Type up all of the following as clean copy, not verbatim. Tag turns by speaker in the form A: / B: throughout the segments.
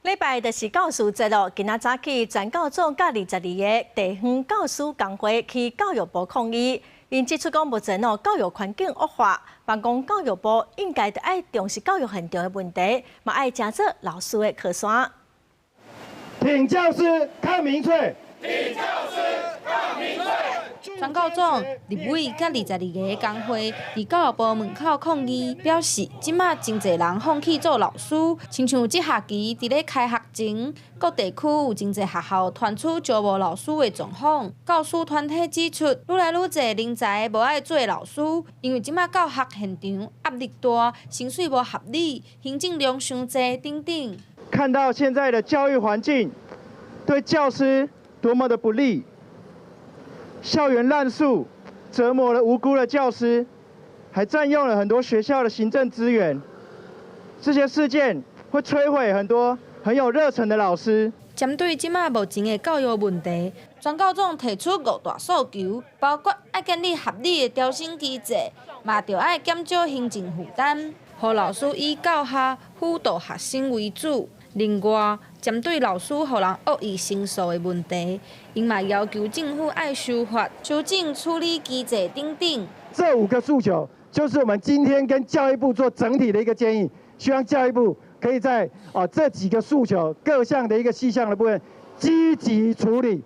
A: 礼拜就是教师节咯，今仔早起，全教总甲22个地方教师工会去教育部抗议，因指出讲目前教育环境恶化，办讲教育部应该得爱重视教育现场的问题，嘛爱加做老师的靠山。
B: 挺教师抗民粹！
C: 挺教师抗民粹！全教总、立委甲22个工会伫教育部门口抗议，表示即马真侪人放弃做老师，亲像即学期伫咧开学前，各地区有真侪学校传出招无老师的状况。教师团体指出，愈来愈侪人才无爱做老师，因为即马教学现场压力大，薪水无合理，行政量伤济等等。
B: 看到现在的教育环境对教师多么的不利。 校园滥诉，折磨了无辜的教师，还占用了很多学校的行政资源。这些事件会摧毁很多很有热忱的老师。
C: 针对即马目前的教育问题，全教总提出5大诉求，包括爱建立合理的调薪机制，嘛着爱减少行政负担，让老师以教学辅导学生为主。 另外，针对老师予人恶意申诉的问题，因嘛要求政府爱修法、修正处理机制等等。
B: 这5个诉求，就是我们今天跟教育部做整体的一个建议，希望教育部可以在这几个诉求各项的一个细项的部分积极处理。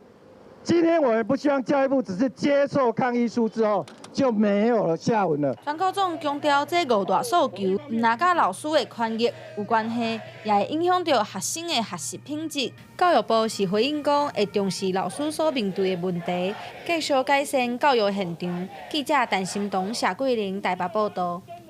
B: 今天我们不希望教育部只是接受抗议书之后就没有了下文了。
C: 全教总强调，这5大诉求唔但甲老师的权益有关系，也会影响到学生的学习品质。教育部是回应讲，会重视老师所面对的问题，继续改善教育现场。记者陈心彤、谢桂玲台北报道。